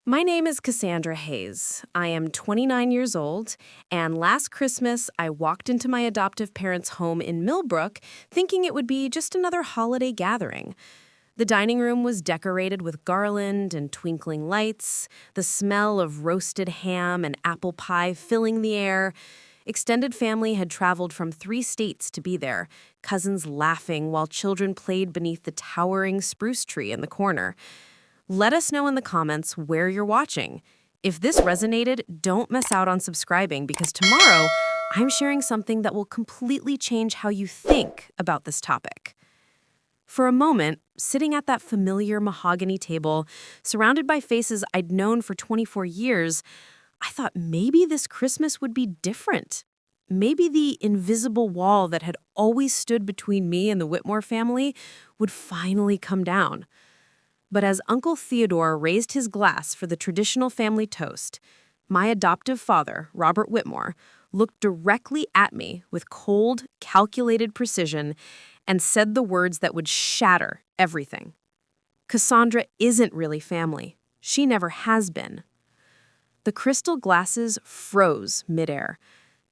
My name is Cassandra Hayes. I am 29 years old, and last Christmas I walked into my adoptive parents' home in Millbrook thinking it would be just another holiday gathering. The dining room was decorated with garland and twinkling lights, the smell of roasted ham and apple pie filling the air. Extended family had traveled from 3 states to be there, cousins laughing while children played beneath the towering spruce tree in the corner. Let us know in the comments where you're watching. If this resonated, don't miss out on subscribing because tomorrow I'm sharing something that will completely change how you think about this topic. For a moment, sitting at that familiar mahogany table, surrounded by faces I'd known for 24 years, I thought maybe this Christmas would be different. Maybe the invisible wall that had always stood between me and the Whitmore family would finally come down. But as Uncle Theodore raised his glass for the traditional family toast, my adoptive father, Robert Whitmore, looked directly at me with cold, calculated precision and said the words that would shatter everything. Cassandra isn't really family. She never has been. The crystal glasses froze midair.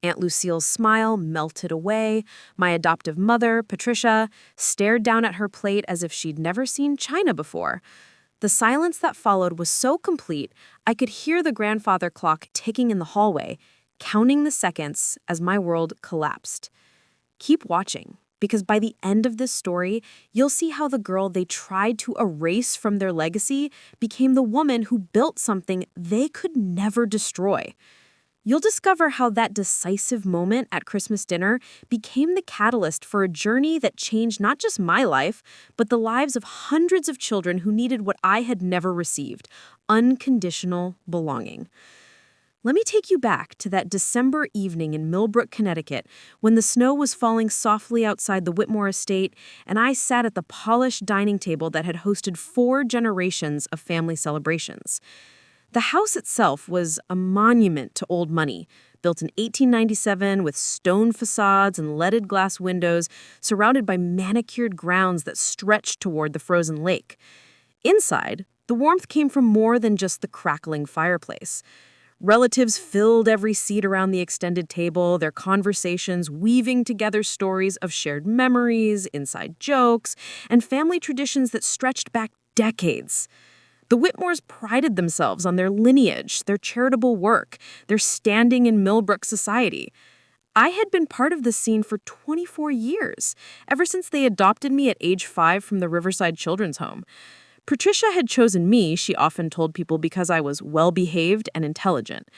Aunt Lucille's smile melted away. My adoptive mother, Patricia, stared down at her plate as if she'd never seen china before. The silence that followed was so complete, I could hear the grandfather clock ticking in the hallway, counting the seconds as my world collapsed. Keep watching, because by the end of this story, you'll see how the girl they tried to erase from their legacy became the woman who built something they could never destroy. You'll discover how that decisive moment at Christmas dinner became the catalyst for a journey that changed not just my life, but the lives of hundreds of children who needed what I had never received: unconditional belonging. Let me take you back to that December evening in Millbrook, Connecticut, when the snow was falling softly outside the Whitmore estate, and I sat at the polished dining table that had hosted 4 generations of family celebrations. The house itself was a monument to old money, built in 1897 with stone facades and leaded glass windows, surrounded by manicured grounds that stretched toward the frozen lake. Inside, the warmth came from more than just the crackling fireplace. Relatives filled every seat around the extended table, their conversations weaving together stories of shared memories, inside jokes, and family traditions that stretched back decades. The Whitmores prided themselves on their lineage, their charitable work, their standing in Millbrook society. I had been part of this scene for 24 years, ever since they adopted me at age 5 from the Riverside Children's Home. Patricia had chosen me, she often told people, because I was well-behaved and intelligent.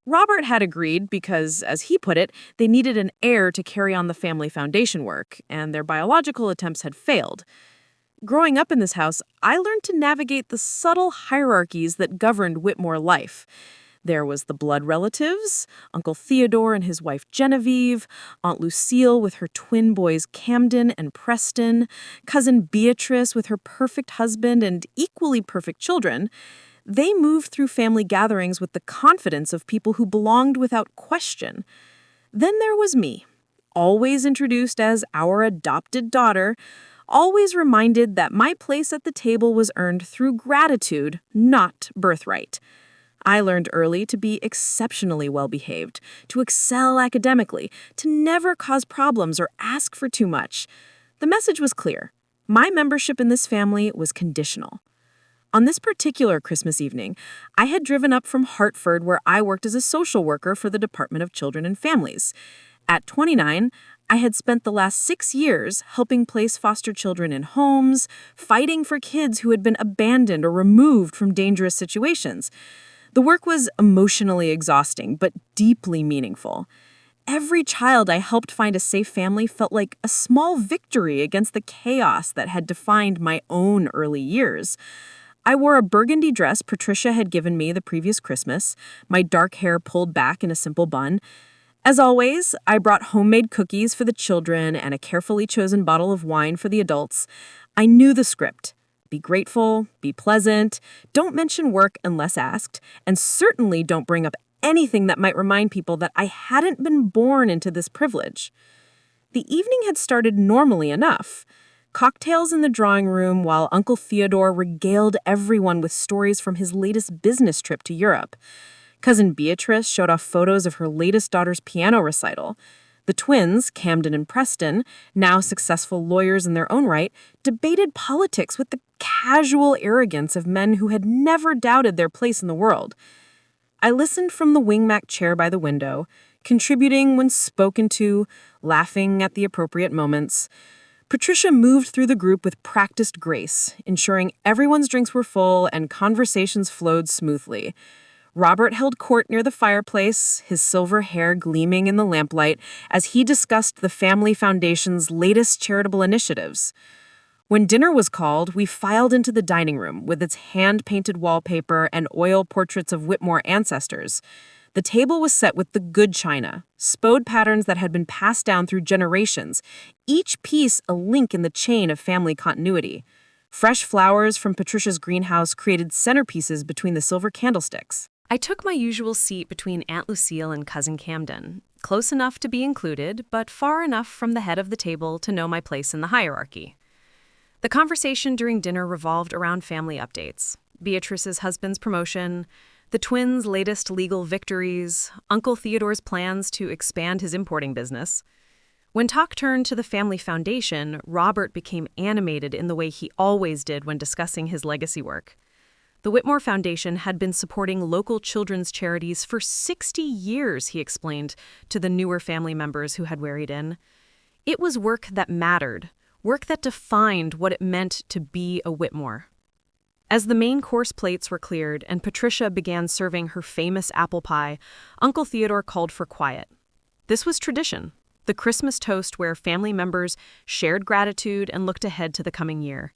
Robert had agreed because, as he put it, they needed an heir to carry on the family foundation work, and their biological attempts had failed. Growing up in this house, I learned to navigate the subtle hierarchies that governed Whitmore life. There was the blood relatives, Uncle Theodore and his wife Genevieve, Aunt Lucille with her twin boys Camden and Preston, cousin Beatrice with her perfect husband and equally perfect children. They moved through family gatherings with the confidence of people who belonged without question. Then there was me, always introduced as our adopted daughter, always reminded that my place at the table was earned through gratitude, not birthright. I learned early to be exceptionally well-behaved, to excel academically, to never cause problems or ask for too much. The message was clear. My membership in this family was conditional. On this particular Christmas evening, I had driven up from Hartford, where I worked as a social worker for the Department of Children and Families. At 29, I had spent the last 6 years helping place foster children in homes, fighting for kids who had been abandoned or removed from dangerous situations. The work was emotionally exhausting, but deeply meaningful. Every child I helped find a safe family felt like a small victory against the chaos that had defined my own early years. I wore a burgundy dress Patricia had given me the previous Christmas, my dark hair pulled back in a simple bun. As always, I brought homemade cookies for the children and a carefully chosen bottle of wine for the adults. I knew the script. Be grateful, be pleasant, don't mention work unless asked, and certainly don't bring up anything that might remind people that I hadn't been born into this privilege. The evening had started normally enough. Cocktails in the drawing room while Uncle Theodore regaled everyone with stories from his latest business trip to Europe. Cousin Beatrice showed off photos of her latest daughter's piano recital. The twins, Camden and Preston, now successful lawyers in their own right, debated politics with the casual arrogance of men who had never doubted their place in the world. I listened from the wingback chair by the window, contributing when spoken to, laughing at the appropriate moments. Patricia moved through the group with practiced grace, ensuring everyone's drinks were full and conversations flowed smoothly. Robert held court near the fireplace, his silver hair gleaming in the lamplight, as he discussed the Family Foundation's latest charitable initiatives. When dinner was called, we filed into the dining room with its hand-painted wallpaper and oil portraits of Whitmore ancestors. The table was set with the good china, spode patterns that had been passed down through generations, each piece a link in the chain of family continuity. Fresh flowers from Patricia's greenhouse created centerpieces between the silver candlesticks. I took my usual seat between Aunt Lucille and Cousin Camden, close enough to be included, but far enough from the head of the table to know my place in the hierarchy. The conversation during dinner revolved around family updates, Beatrice's husband's promotion, the twins' latest legal victories, Uncle Theodore's plans to expand his importing business. When talk turned to the Family Foundation, Robert became animated in the way he always did when discussing his legacy work. The Whitmore Foundation had been supporting local children's charities for 60 years, he explained to the newer family members who had wearied in. It was work that mattered, work that defined what it meant to be a Whitmore. As the main course plates were cleared and Patricia began serving her famous apple pie, Uncle Theodore called for quiet. This was tradition, the Christmas toast where family members shared gratitude and looked ahead to the coming year.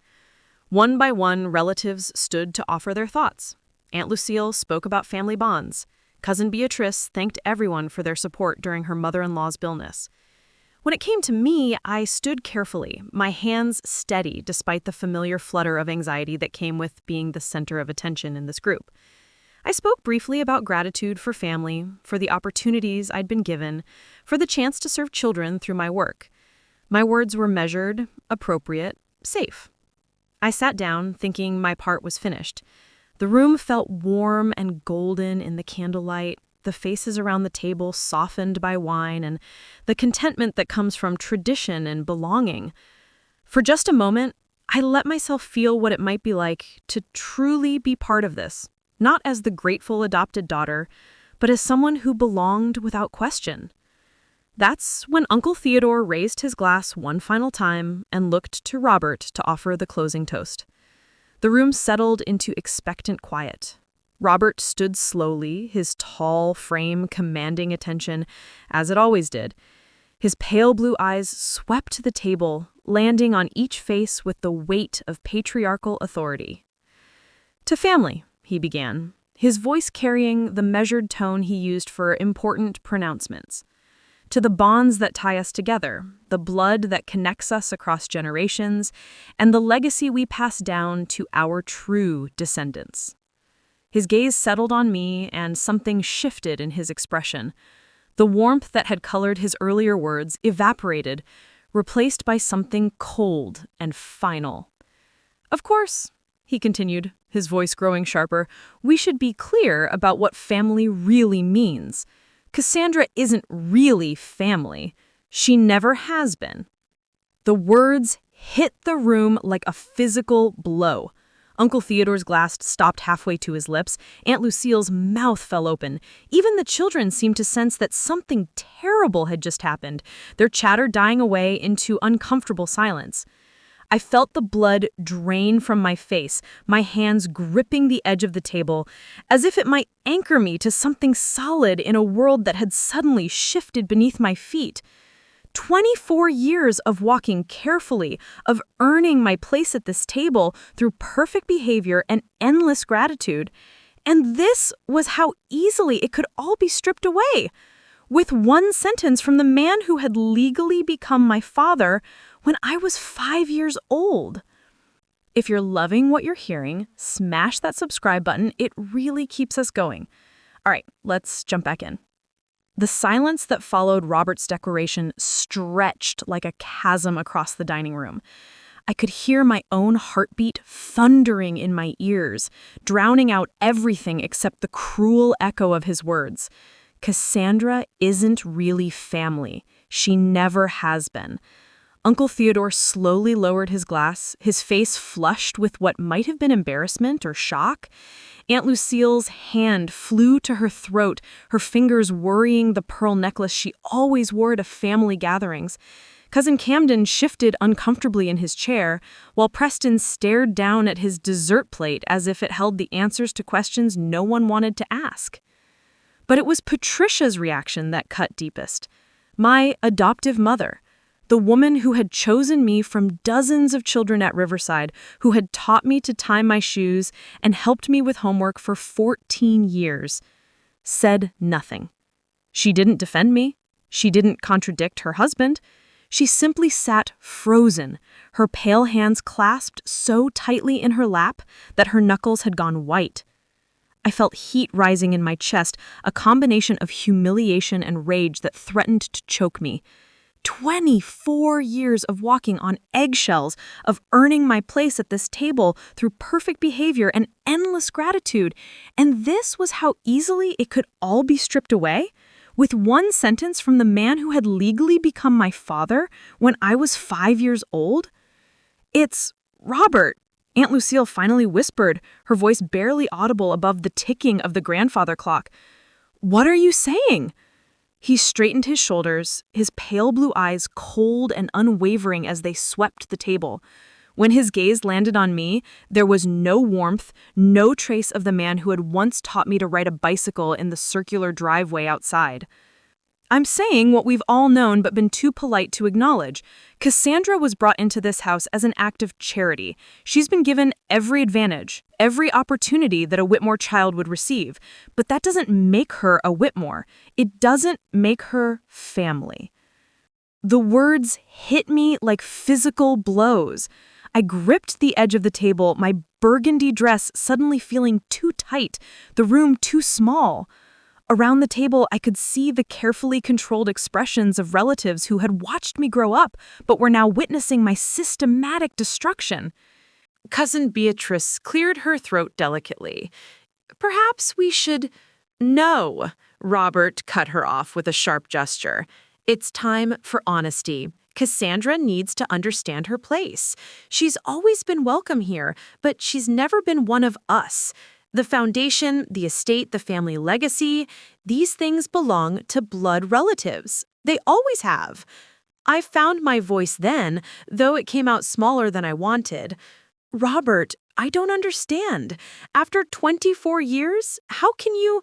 One by one, relatives stood to offer their thoughts. Aunt Lucille spoke about family bonds. Cousin Beatrice thanked everyone for their support during her mother-in-law's illness. When it came to me, I stood carefully, my hands steady despite the familiar flutter of anxiety that came with being the center of attention in this group. I spoke briefly about gratitude for family, for the opportunities I'd been given, for the chance to serve children through my work. My words were measured, appropriate, safe. I sat down, thinking my part was finished. The room felt warm and golden in the candlelight, the faces around the table softened by wine, and the contentment that comes from tradition and belonging. For just a moment, I let myself feel what it might be like to truly be part of this, not as the grateful adopted daughter, but as someone who belonged without question. That's when Uncle Theodore raised his glass one final time and looked to Robert to offer the closing toast. The room settled into expectant quiet. Robert stood slowly, his tall frame commanding attention, as it always did. His pale blue eyes swept the table, landing on each face with the weight of patriarchal authority. "To family," he began, his voice carrying the measured tone he used for important pronouncements. "To the bonds that tie us together, the blood that connects us across generations, and the legacy we pass down to our true descendants." His gaze settled on me, and something shifted in his expression. The warmth that had colored his earlier words evaporated, replaced by something cold and final. "Of course," he continued, his voice growing sharper, "we should be clear about what family really means. Cassandra isn't really family. She never has been." The words hit the room like a physical blow. Uncle Theodore's glass stopped halfway to his lips. Aunt Lucille's mouth fell open. Even the children seemed to sense that something terrible had just happened, their chatter dying away into uncomfortable silence. I felt the blood drain from my face, my hands gripping the edge of the table, as if it might anchor me to something solid in a world that had suddenly shifted beneath my feet. 24 years of walking carefully, of earning my place at this table through perfect behavior and endless gratitude. And this was how easily it could all be stripped away. With one sentence from the man who had legally become my father when I was 5 years old. If you're loving what you're hearing, smash that subscribe button. It really keeps us going. All right, let's jump back in. The silence that followed Robert's declaration stretched like a chasm across the dining room. I could hear my own heartbeat thundering in my ears, drowning out everything except the cruel echo of his words. Cassandra isn't really family. She never has been. Uncle Theodore slowly lowered his glass, his face flushed with what might have been embarrassment or shock. Aunt Lucille's hand flew to her throat, her fingers worrying the pearl necklace she always wore at family gatherings. Cousin Camden shifted uncomfortably in his chair, while Preston stared down at his dessert plate as if it held the answers to questions no one wanted to ask. But it was Patricia's reaction that cut deepest. My adoptive mother. The woman who had chosen me from dozens of children at Riverside, who had taught me to tie my shoes and helped me with homework for 14 years, said nothing. She didn't defend me. She didn't contradict her husband. She simply sat frozen, her pale hands clasped so tightly in her lap that her knuckles had gone white. I felt heat rising in my chest, a combination of humiliation and rage that threatened to choke me. 24 years of walking on eggshells, of earning my place at this table through perfect behavior and endless gratitude. And this was how easily it could all be stripped away? With one sentence from the man who had legally become my father when I was 5 years old? "It's Robert," Aunt Lucille finally whispered, her voice barely audible above the ticking of the grandfather clock. "What are you saying?" He straightened his shoulders, his pale blue eyes cold and unwavering as they swept the table. When his gaze landed on me, there was no warmth, no trace of the man who had once taught me to ride a bicycle in the circular driveway outside. "I'm saying what we've all known but been too polite to acknowledge. Cassandra was brought into this house as an act of charity. She's been given every advantage, every opportunity that a Whitmore child would receive. But that doesn't make her a Whitmore. It doesn't make her family." The words hit me like physical blows. I gripped the edge of the table, my burgundy dress suddenly feeling too tight, the room too small. Around the table, I could see the carefully controlled expressions of relatives who had watched me grow up, but were now witnessing my systematic destruction. Cousin Beatrice cleared her throat delicately. "Perhaps we should—" "No," Robert cut her off with a sharp gesture. "It's time for honesty. Cassandra needs to understand her place. She's always been welcome here, but she's never been one of us. The foundation, the estate, the family legacy, these things belong to blood relatives. They always have." I found my voice then, though it came out smaller than I wanted. "Robert, I don't understand. After 24 years, how can you—"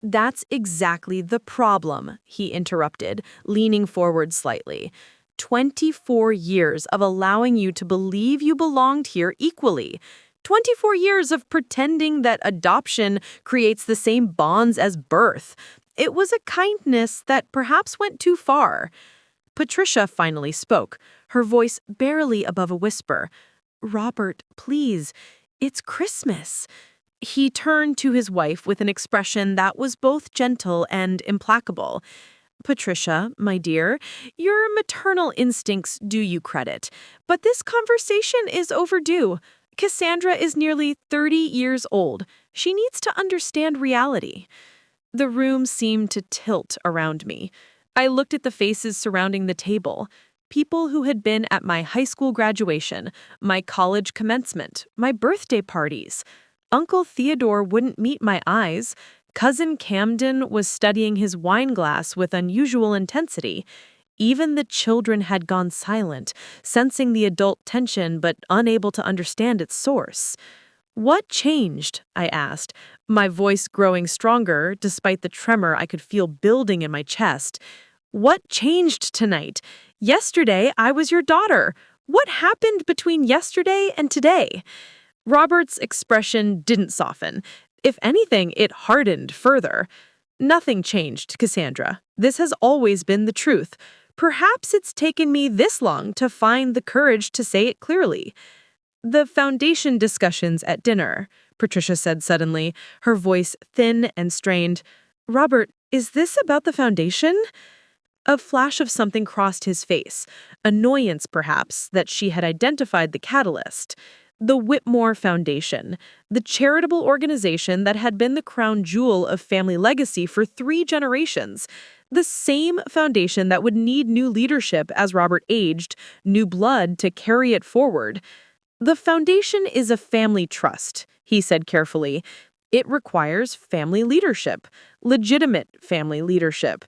"That's exactly the problem," he interrupted, leaning forward slightly. 24 years of allowing you to believe you belonged here equally. 24 years of pretending that adoption creates the same bonds as birth. It was a kindness that perhaps went too far." Patricia finally spoke, her voice barely above a whisper. "Robert, please, it's Christmas." He turned to his wife with an expression that was both gentle and implacable. "Patricia, my dear, your maternal instincts do you credit, but this conversation is overdue. Cassandra is nearly 30 years old. She needs to understand reality." The room seemed to tilt around me. I looked at the faces surrounding the table. People who had been at my high school graduation, my college commencement, my birthday parties. Uncle Theodore wouldn't meet my eyes. Cousin Camden was studying his wine glass with unusual intensity. Even the children had gone silent, sensing the adult tension but unable to understand its source. "What changed?" I asked, my voice growing stronger despite the tremor I could feel building in my chest. "What changed tonight? Yesterday, I was your daughter. What happened between yesterday and today?" Robert's expression didn't soften. If anything, it hardened further. "Nothing changed, Cassandra. This has always been the truth. Perhaps it's taken me this long to find the courage to say it clearly." "The foundation discussions at dinner," Patricia said suddenly, her voice thin and strained. "Robert, is this about the foundation?" A flash of something crossed his face, annoyance perhaps that she had identified the catalyst. The Whitmore Foundation, the charitable organization that had been the crown jewel of family legacy for 3 generations. The same foundation that would need new leadership as Robert aged, new blood to carry it forward. The foundation is a family trust, he said carefully. It requires family leadership, legitimate family leadership.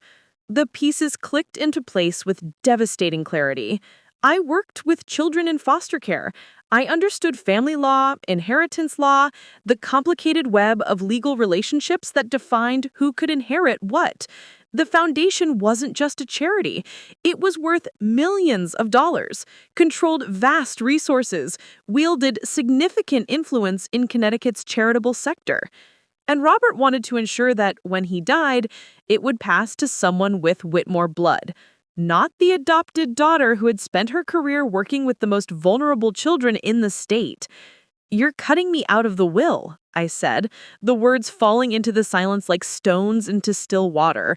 The pieces clicked into place with devastating clarity. I worked with children in foster care. I understood family law, inheritance law, the complicated web of legal relationships that defined who could inherit what. The foundation wasn't just a charity. It was worth millions of dollars, controlled vast resources, wielded significant influence in Connecticut's charitable sector. And Robert wanted to ensure that when he died, it would pass to someone with Whitmore blood, not the adopted daughter who had spent her career working with the most vulnerable children in the state. "You're cutting me out of the will," I said, the words falling into the silence like stones into still water.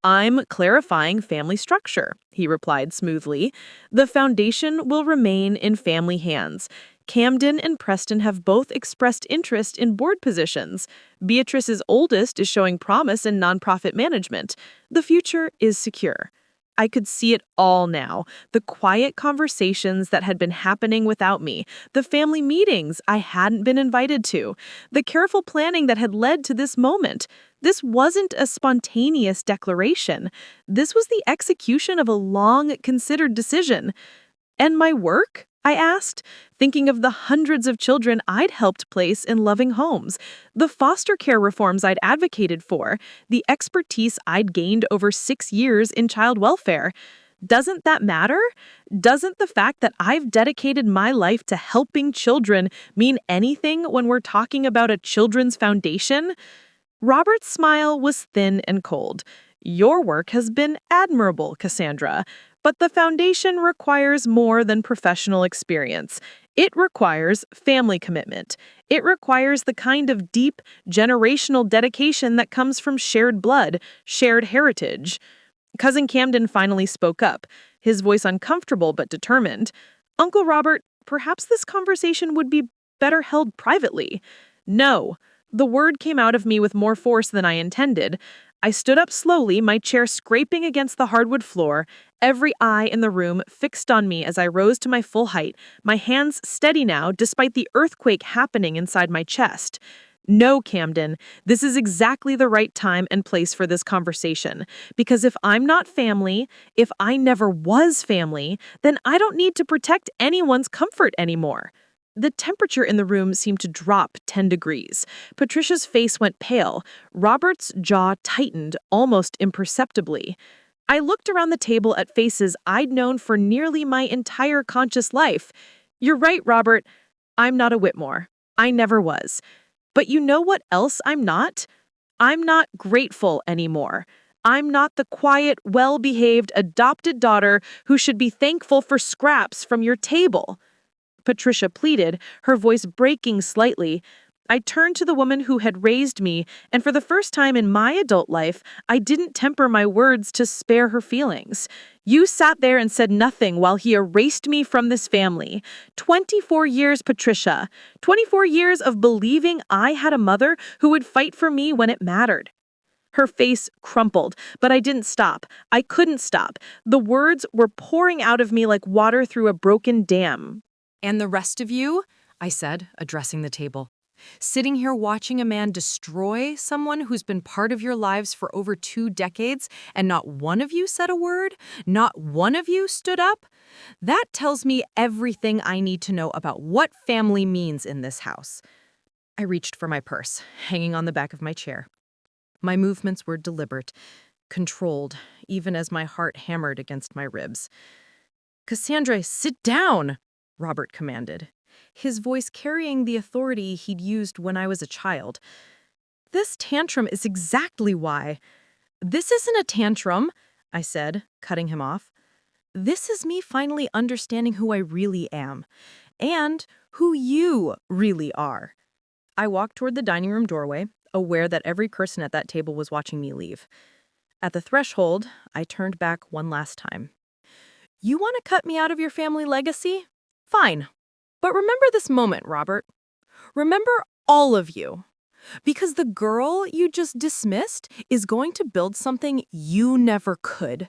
"I'm clarifying family structure," he replied smoothly. "The foundation will remain in family hands. Camden and Preston have both expressed interest in board positions. Beatrice's oldest is showing promise in nonprofit management. The future is secure." I could see it all now, the quiet conversations that had been happening without me, the family meetings I hadn't been invited to, the careful planning that had led to this moment. This wasn't a spontaneous declaration. This was the execution of a long-considered decision. "And my work?" I asked, thinking of the hundreds of children I'd helped place in loving homes, the foster care reforms I'd advocated for, the expertise I'd gained over 6 years in child welfare. Doesn't that matter? Doesn't the fact that I've dedicated my life to helping children mean anything when we're talking about a children's foundation? Robert's smile was thin and cold. "Your work has been admirable, Cassandra. But the foundation requires more than professional experience. It requires family commitment. It requires the kind of deep, generational dedication that comes from shared blood, shared heritage." Cousin Camden finally spoke up, his voice uncomfortable but determined. "Uncle Robert, perhaps this conversation would be better held privately." "No." The word came out of me with more force than I intended. I stood up slowly, my chair scraping against the hardwood floor, every eye in the room fixed on me as I rose to my full height, my hands steady now despite the earthquake happening inside my chest. "No, Camden, this is exactly the right time and place for this conversation. Because if I'm not family, if I never was family, then I don't need to protect anyone's comfort anymore." The temperature in the room seemed to drop 10 degrees. Patricia's face went pale. Robert's jaw tightened almost imperceptibly. I looked around the table at faces I'd known for nearly my entire conscious life. "You're right, Robert. I'm not a Whitmore. I never was. But you know what else I'm not? I'm not grateful anymore. I'm not the quiet, well-behaved, adopted daughter who should be thankful for scraps from your table." Patricia pleaded, her voice breaking slightly. I turned to the woman who had raised me, and for the first time in my adult life, I didn't temper my words to spare her feelings. "You sat there and said nothing while he erased me from this family. 24 years, Patricia. 24 years of believing I had a mother who would fight for me when it mattered." Her face crumpled, but I didn't stop. I couldn't stop. The words were pouring out of me like water through a broken dam. "And the rest of you," I said, addressing the table, "sitting here watching a man destroy someone who's been part of your lives for over 2 decades, and not one of you said a word? Not one of you stood up? That tells me everything I need to know about what family means in this house." I reached for my purse, hanging on the back of my chair. My movements were deliberate, controlled, even as my heart hammered against my ribs. "Cassandra, sit down!" Robert commanded, his voice carrying the authority he'd used when I was a child. "This tantrum is exactly why." "This isn't a tantrum," I said, cutting him off. "This is me finally understanding who I really am, and who you really are." I walked toward the dining room doorway, aware that every person at that table was watching me leave. At the threshold, I turned back one last time. You want to cut me out of your family legacy? Fine. But remember this moment, Robert. Remember all of you. Because the girl you just dismissed is going to build something you never could.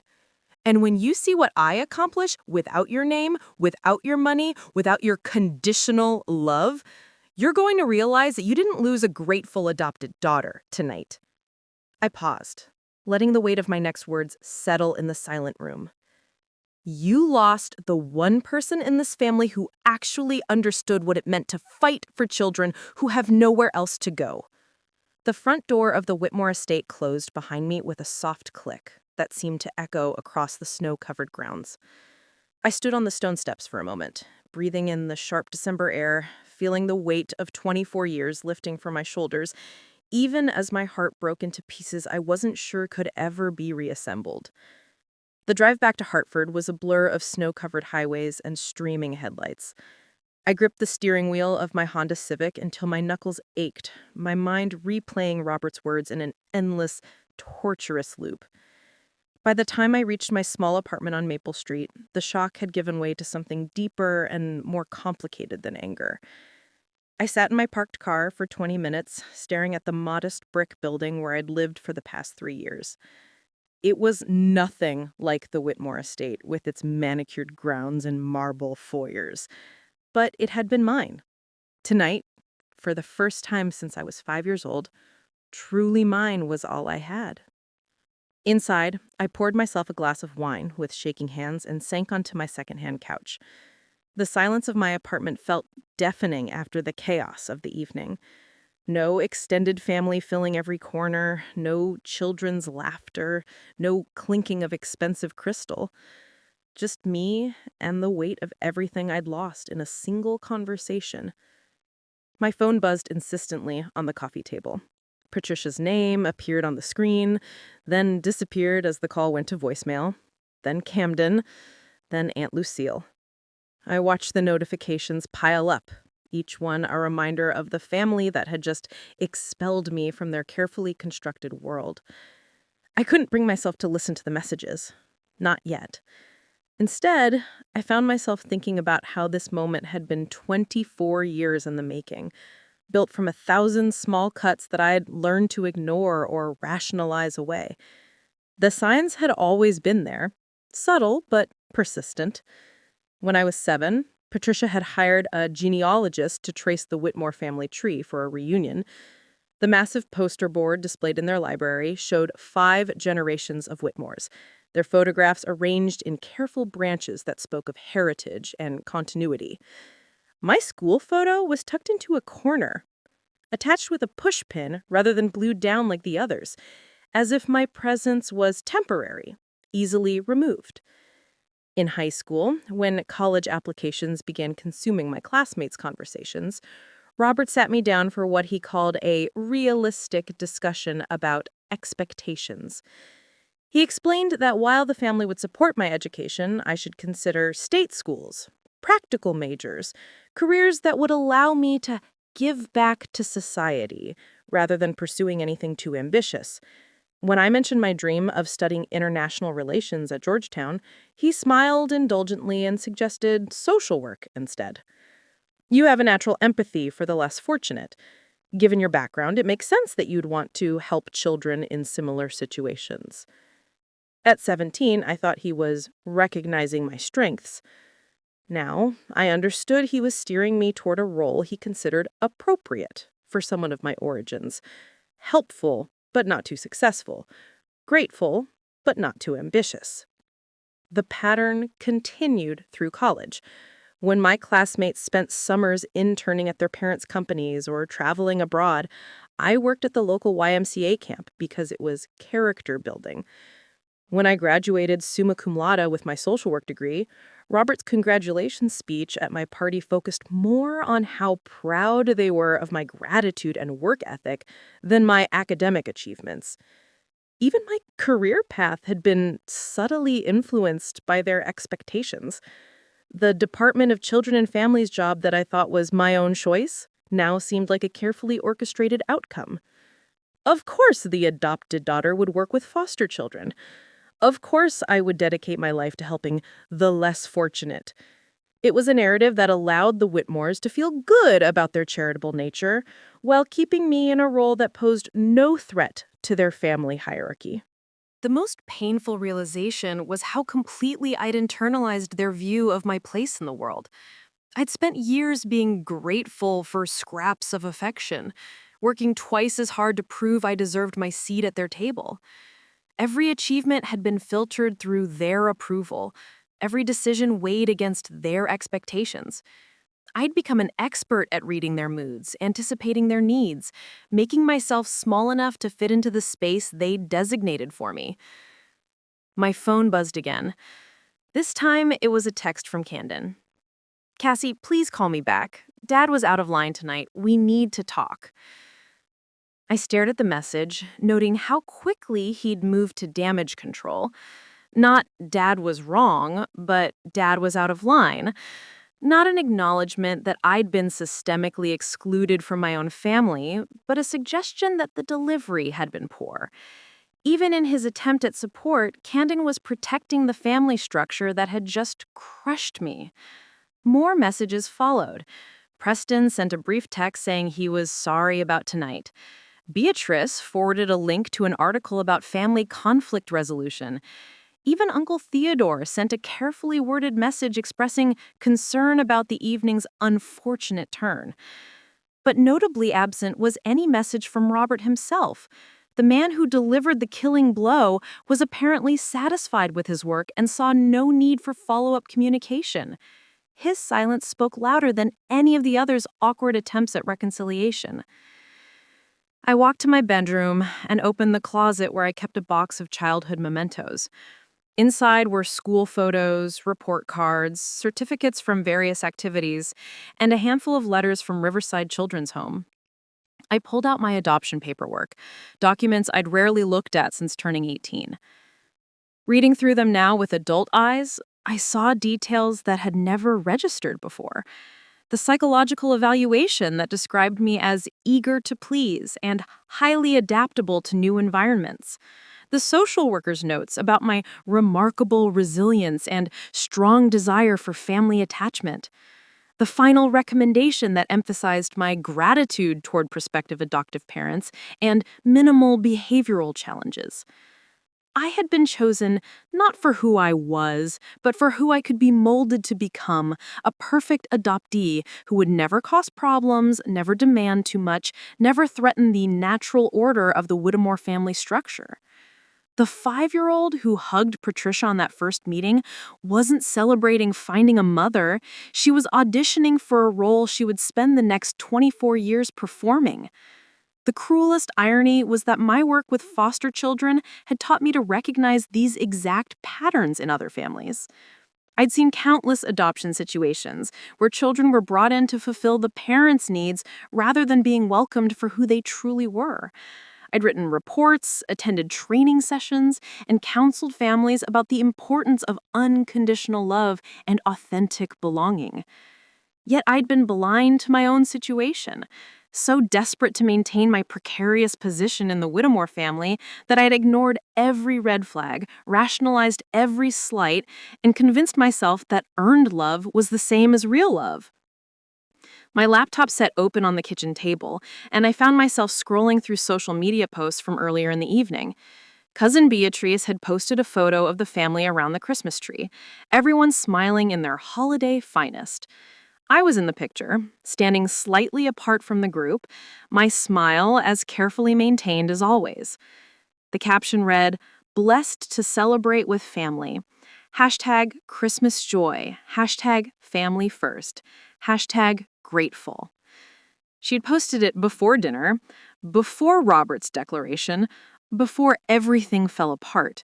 And when you see what I accomplish without your name, without your money, without your conditional love, you're going to realize that you didn't lose a grateful adopted daughter tonight. I paused, letting the weight of my next words settle in the silent room. You lost the one person in this family who actually understood what it meant to fight for children who have nowhere else to go. The front door of the Whitmore estate closed behind me with a soft click that seemed to echo across the snow-covered grounds. I stood on the stone steps for a moment, breathing in the sharp December air, feeling the weight of 24 years lifting from my shoulders, even as my heart broke into pieces I wasn't sure could ever be reassembled. The drive back to Hartford was a blur of snow-covered highways and streaming headlights. I gripped the steering wheel of my Honda Civic until my knuckles ached, my mind replaying Robert's words in an endless, torturous loop. By the time I reached my small apartment on Maple Street, the shock had given way to something deeper and more complicated than anger. I sat in my parked car for 20 minutes, staring at the modest brick building where I'd lived for the past 3 years. It was nothing like the Whitmore estate with its manicured grounds and marble foyers. But it had been mine. Tonight, for the first time since I was 5 years old, truly mine was all I had. Inside, I poured myself a glass of wine with shaking hands and sank onto my secondhand couch. The silence of my apartment felt deafening after the chaos of the evening. No extended family filling every corner, no children's laughter, no clinking of expensive crystal. Just me and the weight of everything I'd lost in a single conversation. My phone buzzed insistently on the coffee table. Patricia's name appeared on the screen, then disappeared as the call went to voicemail, then Camden, then Aunt Lucille. I watched the notifications pile up, each one a reminder of the family that had just expelled me from their carefully constructed world. I couldn't bring myself to listen to the messages. Not yet. Instead, I found myself thinking about how this moment had been 24 years in the making, built from 1,000 small cuts that I had learned to ignore or rationalize away. The signs had always been there, subtle but persistent. When I was 7, Patricia had hired a genealogist to trace the Whitmore family tree for a reunion. The massive poster board displayed in their library showed 5 generations of Whitmores, their photographs arranged in careful branches that spoke of heritage and continuity. My school photo was tucked into a corner, attached with a pushpin rather than glued down like the others, as if my presence was temporary, easily removed. In high school, when college applications began consuming my classmates' conversations, Robert sat me down for what he called a realistic discussion about expectations. He explained that while the family would support my education, I should consider state schools, practical majors, careers that would allow me to give back to society rather than pursuing anything too ambitious. When I mentioned my dream of studying international relations at Georgetown, he smiled indulgently and suggested social work instead. You have a natural empathy for the less fortunate. Given your background, it makes sense that you'd want to help children in similar situations. At 17, I thought he was recognizing my strengths. Now, I understood he was steering me toward a role he considered appropriate for someone of my origins, helpful but not too successful, grateful but not too ambitious. The pattern continued through college. When my classmates spent summers interning at their parents' companies or traveling abroad, I worked at the local YMCA camp because it was character building. When I graduated summa cum laude with my social work degree, Robert's congratulations speech at my party focused more on how proud they were of my gratitude and work ethic than my academic achievements. Even my career path had been subtly influenced by their expectations. The Department of Children and Families job that I thought was my own choice now seemed like a carefully orchestrated outcome. Of course, the adopted daughter would work with foster children. Of course, I would dedicate my life to helping the less fortunate. It was a narrative that allowed the Whitmores to feel good about their charitable nature while keeping me in a role that posed no threat to their family hierarchy. The most painful realization was how completely I'd internalized their view of my place in the world. I'd spent years being grateful for scraps of affection, working twice as hard to prove I deserved my seat at their table. Every achievement had been filtered through their approval. Every decision weighed against their expectations. I'd become an expert at reading their moods, anticipating their needs, making myself small enough to fit into the space they'd designated for me. My phone buzzed again. This time, it was a text from Camden. "Cassie, please call me back. Dad was out of line tonight. We need to talk." I stared at the message, noting how quickly he'd moved to damage control. Not Dad was wrong, but Dad was out of line. Not an acknowledgement that I'd been systemically excluded from my own family, but a suggestion that the delivery had been poor. Even in his attempt at support, Camden was protecting the family structure that had just crushed me. More messages followed. Preston sent a brief text saying he was sorry about tonight. Beatrice forwarded a link to an article about family conflict resolution. Even Uncle Theodore sent a carefully worded message expressing concern about the evening's unfortunate turn. But notably absent was any message from Robert himself. The man who delivered the killing blow was apparently satisfied with his work and saw no need for follow-up communication. His silence spoke louder than any of the others' awkward attempts at reconciliation. I walked to my bedroom and opened the closet where I kept a box of childhood mementos. Inside were school photos, report cards, certificates from various activities, and a handful of letters from Riverside Children's Home. I pulled out my adoption paperwork, documents I'd rarely looked at since turning 18. Reading through them now with adult eyes, I saw details that had never registered before. The psychological evaluation that described me as eager to please and highly adaptable to new environments. The social worker's notes about my remarkable resilience and strong desire for family attachment. The final recommendation that emphasized my gratitude toward prospective adoptive parents and minimal behavioral challenges. I had been chosen not for who I was, but for who I could be molded to become, a perfect adoptee who would never cause problems, never demand too much, never threaten the natural order of the Whitmore family structure. The 5-year-old who hugged Patricia on that first meeting wasn't celebrating finding a mother. She was auditioning for a role she would spend the next 24 years performing. The cruelest irony was that my work with foster children had taught me to recognize these exact patterns in other families. I'd seen countless adoption situations where children were brought in to fulfill the parents' needs rather than being welcomed for who they truly were. I'd written reports, attended training sessions, and counseled families about the importance of unconditional love and authentic belonging. Yet I'd been blind to my own situation, so desperate to maintain my precarious position in the Whitmore family that I'd ignored every red flag, rationalized every slight, and convinced myself that earned love was the same as real love. My laptop sat open on the kitchen table, and I found myself scrolling through social media posts from earlier in the evening. Cousin Beatrice had posted a photo of the family around the Christmas tree, everyone smiling in their holiday finest. I was in the picture, standing slightly apart from the group, my smile as carefully maintained as always. The caption read, "Blessed to celebrate with family. Hashtag Christmas joy. Hashtag family first. Hashtag grateful." She'd posted it before dinner, before Robert's declaration, before everything fell apart.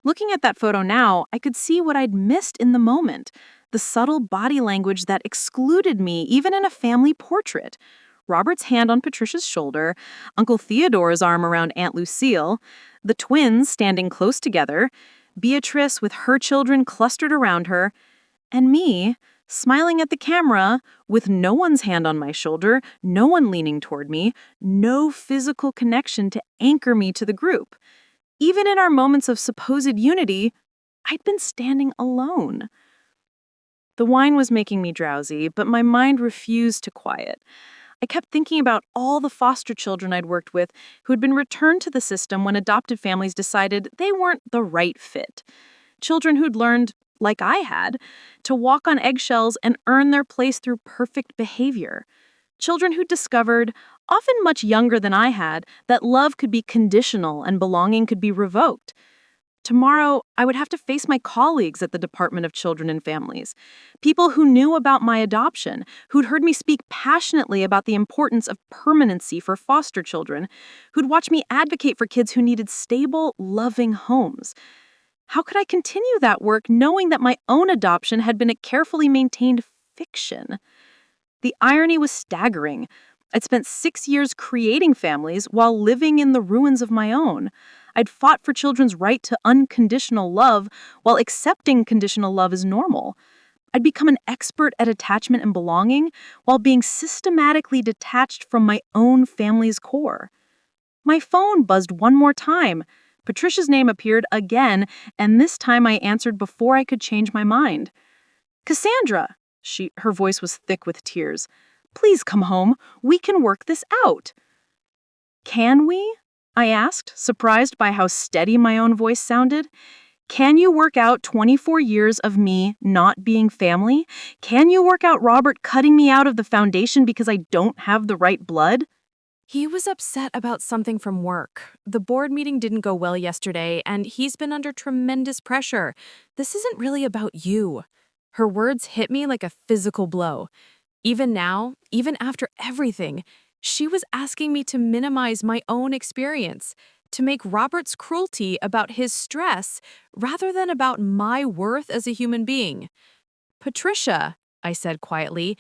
Looking at that photo now, I could see what I'd missed in the moment, the subtle body language that excluded me even in a family portrait. Robert's hand on Patricia's shoulder, Uncle Theodore's arm around Aunt Lucille, the twins standing close together, Beatrice with her children clustered around her, and me smiling at the camera, with no one's hand on my shoulder, no one leaning toward me, no physical connection to anchor me to the group. Even in our moments of supposed unity, I'd been standing alone. The wine was making me drowsy, but my mind refused to quiet. I kept thinking about all the foster children I'd worked with who had been returned to the system when adoptive families decided they weren't the right fit. Children who'd learned, like I had, to walk on eggshells and earn their place through perfect behavior. Children who discovered, often much younger than I had, that love could be conditional and belonging could be revoked. Tomorrow, I would have to face my colleagues at the Department of Children and Families, people who knew about my adoption, who'd heard me speak passionately about the importance of permanency for foster children, who'd watched me advocate for kids who needed stable, loving homes. How could I continue that work knowing that my own adoption had been a carefully maintained fiction? The irony was staggering. I'd spent 6 years creating families while living in the ruins of my own. I'd fought for children's right to unconditional love while accepting conditional love as normal. I'd become an expert at attachment and belonging while being systematically detached from my own family's core. My phone buzzed one more time. Patricia's name appeared again, and this time I answered before I could change my mind. "Cassandra!" Her voice was thick with tears. "Please come home. We can work this out." "Can we?" I asked, surprised by how steady my own voice sounded. "Can you work out 24 years of me not being family? Can you work out Robert cutting me out of the foundation because I don't have the right blood?" He was upset about something from work. The board meeting didn't go well yesterday, and he's been under tremendous pressure. This isn't really about you. Her words hit me like a physical blow. Even now, even after everything, she was asking me to minimize my own experience, to make Robert's cruelty about his stress rather than about my worth as a human being. "Patricia," I said quietly,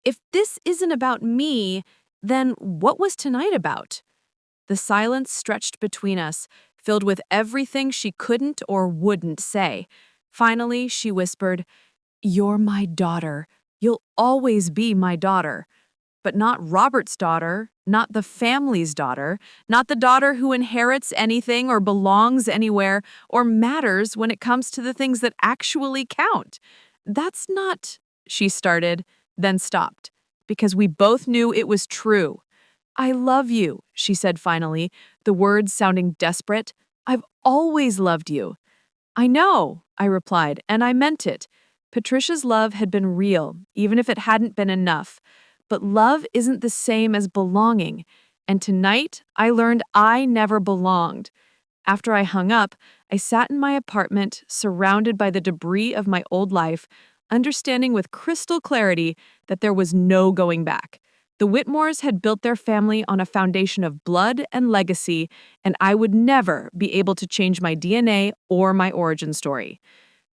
"if this isn't about me, then what was tonight about?" The silence stretched between us, filled with everything she couldn't or wouldn't say. Finally, she whispered, "You're my daughter. You'll always be my daughter. But not Robert's daughter, not the family's daughter, not the daughter who inherits anything or belongs anywhere or matters when it comes to the things that actually count. That's not," she started, then stopped, because we both knew it was true. "I love you," she said finally, the words sounding desperate. "I've always loved you." "I know," I replied, and I meant it. Patricia's love had been real, even if it hadn't been enough. But love isn't the same as belonging, and tonight I learned I never belonged. After I hung up, I sat in my apartment, surrounded by the debris of my old life, understanding with crystal clarity that there was no going back. The Whitmores had built their family on a foundation of blood and legacy, and I would never be able to change my DNA or my origin story.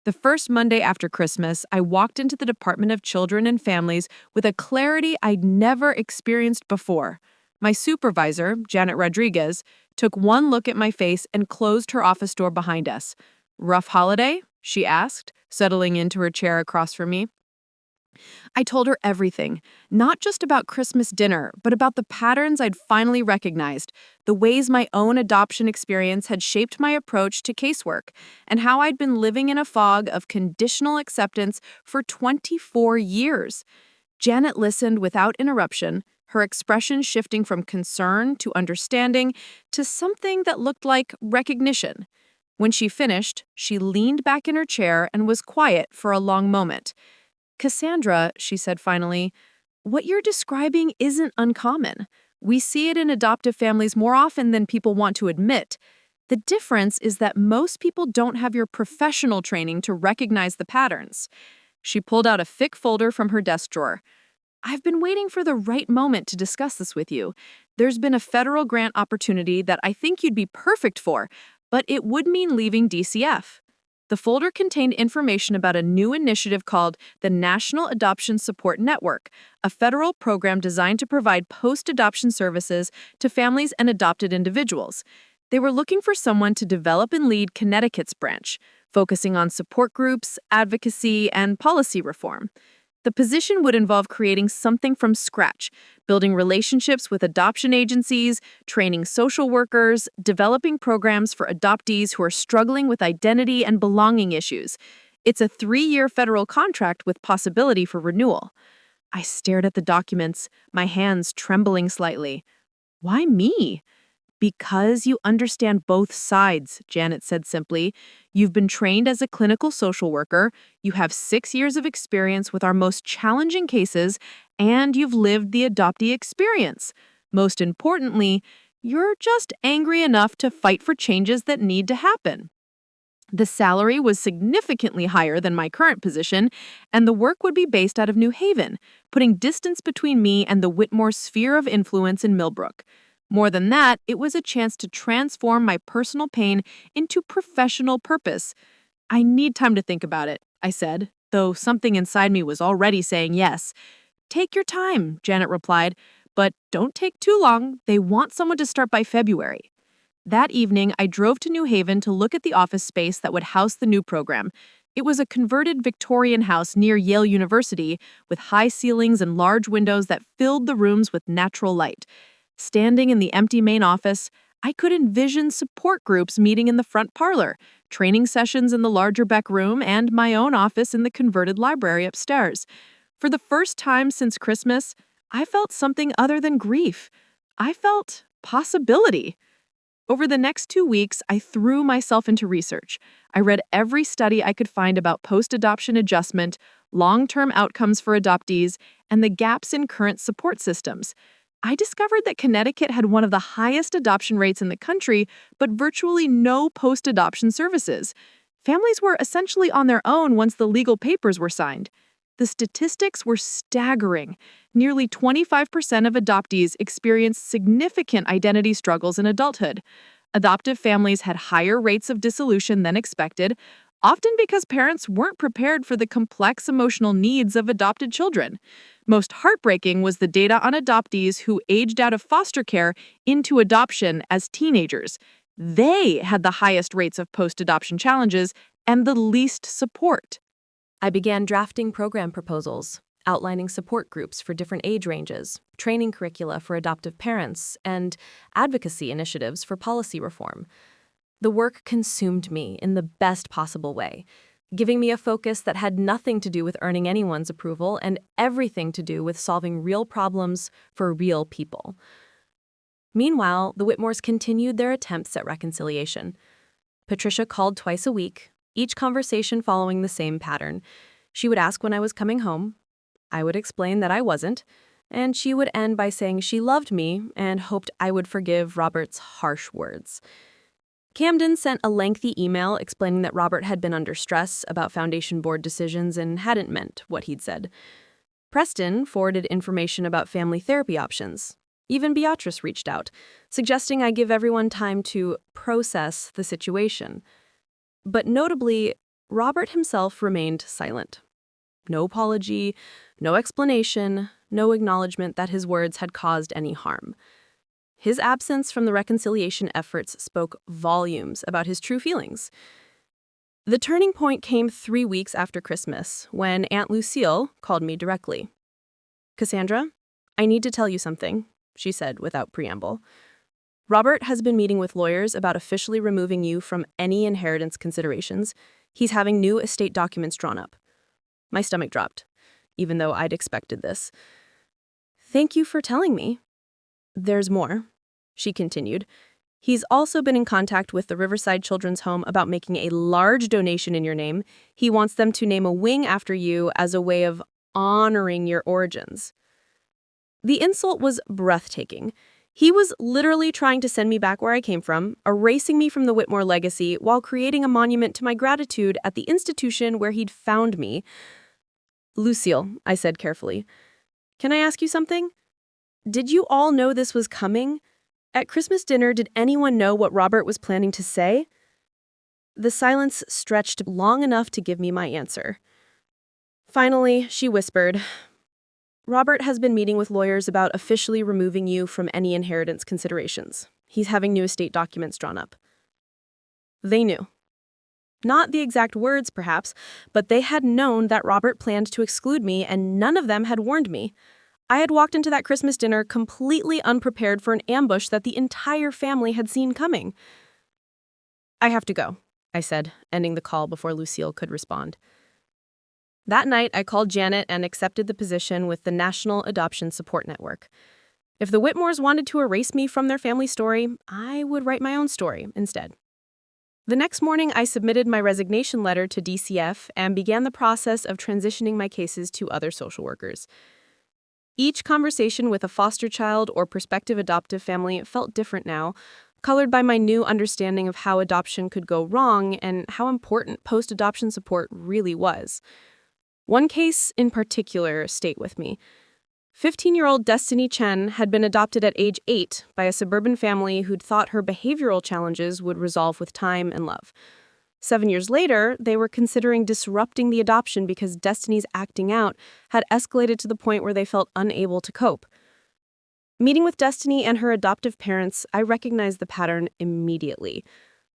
The first Monday after Christmas, I walked into the Department of Children and Families with a clarity I'd never experienced before. My supervisor, Janet Rodriguez, took one look at my face and closed her office door behind us. "Rough holiday?" she asked, settling into her chair across from me. I told her everything, not just about Christmas dinner, but about the patterns I'd finally recognized, the ways my own adoption experience had shaped my approach to casework, and how I'd been living in a fog of conditional acceptance for 24 years. Janet listened without interruption, her expression shifting from concern to understanding to something that looked like recognition. When she finished, she leaned back in her chair and was quiet for a long moment. "Cassandra," she said finally, "what you're describing isn't uncommon. We see it in adoptive families more often than people want to admit. The difference is that most people don't have your professional training to recognize the patterns." She pulled out a thick folder from her desk drawer. "I've been waiting for the right moment to discuss this with you. There's been a federal grant opportunity that I think you'd be perfect for, but it would mean leaving DCF." The folder contained information about a new initiative called the National Adoption Support Network, a federal program designed to provide post-adoption services to families and adopted individuals. They were looking for someone to develop and lead Connecticut's branch, focusing on support groups, advocacy, and policy reform. The position would involve creating something from scratch, building relationships with adoption agencies, training social workers, developing programs for adoptees who are struggling with identity and belonging issues. It's a 3-year federal contract with possibility for renewal. I stared at the documents, my hands trembling slightly. Why me? Because you understand both sides, Janet said simply. You've been trained as a clinical social worker, you have 6 years of experience with our most challenging cases, and you've lived the adoptee experience. Most importantly, you're just angry enough to fight for changes that need to happen. The salary was significantly higher than my current position, and the work would be based out of New Haven, putting distance between me and the Whitmore sphere of influence in Millbrook. More than that, it was a chance to transform my personal pain into professional purpose. I need time to think about it, I said, though something inside me was already saying yes. Take your time, Janet replied, but don't take too long. They want someone to start by February. That evening, I drove to New Haven to look at the office space that would house the new program. It was a converted Victorian house near Yale University with high ceilings and large windows that filled the rooms with natural light. Standing in the empty main office, I could envision support groups meeting in the front parlor, training sessions in the larger back room, and my own office in the converted library upstairs. For the first time since Christmas, I felt something other than grief. I felt possibility. Over the next 2 weeks, I threw myself into research. I read every study I could find about post-adoption adjustment, long-term outcomes for adoptees, and the gaps in current support systems. I discovered that Connecticut had one of the highest adoption rates in the country, but virtually no post-adoption services. Families were essentially on their own once the legal papers were signed. The statistics were staggering. Nearly 25% of adoptees experienced significant identity struggles in adulthood. Adoptive families had higher rates of dissolution than expected, often because parents weren't prepared for the complex emotional needs of adopted children. Most heartbreaking was the data on adoptees who aged out of foster care into adoption as teenagers. They had the highest rates of post-adoption challenges and the least support. I began drafting program proposals, outlining support groups for different age ranges, training curricula for adoptive parents, and advocacy initiatives for policy reform. The work consumed me in the best possible way, giving me a focus that had nothing to do with earning anyone's approval and everything to do with solving real problems for real people. Meanwhile, the Whitmores continued their attempts at reconciliation. Patricia called twice a week, each conversation following the same pattern. She would ask when I was coming home. I would explain that I wasn't, and she would end by saying she loved me and hoped I would forgive Robert's harsh words. Camden sent a lengthy email explaining that Robert had been under stress about Foundation Board decisions and hadn't meant what he'd said. Preston forwarded information about family therapy options. Even Beatrice reached out, suggesting I give everyone time to process the situation. But notably, Robert himself remained silent. No apology, no explanation, no acknowledgement that his words had caused any harm. His absence from the reconciliation efforts spoke volumes about his true feelings. The turning point came 3 weeks after Christmas, when Aunt Lucille called me directly. "Cassandra, I need to tell you something," she said without preamble. "Robert has been meeting with lawyers about officially removing you from any inheritance considerations. He's having new estate documents drawn up." My stomach dropped, even though I'd expected this. "Thank you for telling me. There's more," she continued. "He's also been in contact with the Riverside Children's Home about making a large donation in your name. He wants them to name a wing after you as a way of honoring your origins." The insult was breathtaking. He was literally trying to send me back where I came from, erasing me from the Whitmore legacy while creating a monument to my gratitude at the institution where he'd found me. "Lucille," I said carefully, "can I ask you something? Did you all know this was coming? At Christmas dinner, did anyone know what Robert was planning to say?" The silence stretched long enough to give me my answer. Finally, she whispered, "Robert has been meeting with lawyers about officially removing you from any inheritance considerations. He's having new estate documents drawn up." They knew. Not the exact words, perhaps, but they had known that Robert planned to exclude me, and none of them had warned me. I had walked into that Christmas dinner completely unprepared for an ambush that the entire family had seen coming. "I have to go," I said, ending the call before Lucille could respond. That night, I called Janet and accepted the position with the National Adoption Support Network. If the Whitmores wanted to erase me from their family story, I would write my own story instead. The next morning, I submitted my resignation letter to DCF and began the process of transitioning my cases to other social workers. Each conversation with a foster child or prospective adoptive family felt different now, colored by my new understanding of how adoption could go wrong and how important post-adoption support really was. One case in particular stayed with me. 15-year-old Destiny Chen had been adopted at age 8 by a suburban family who'd thought her behavioral challenges would resolve with time and love. 7 years later, they were considering disrupting the adoption because Destiny's acting out had escalated to the point where they felt unable to cope. Meeting with Destiny and her adoptive parents, I recognized the pattern immediately.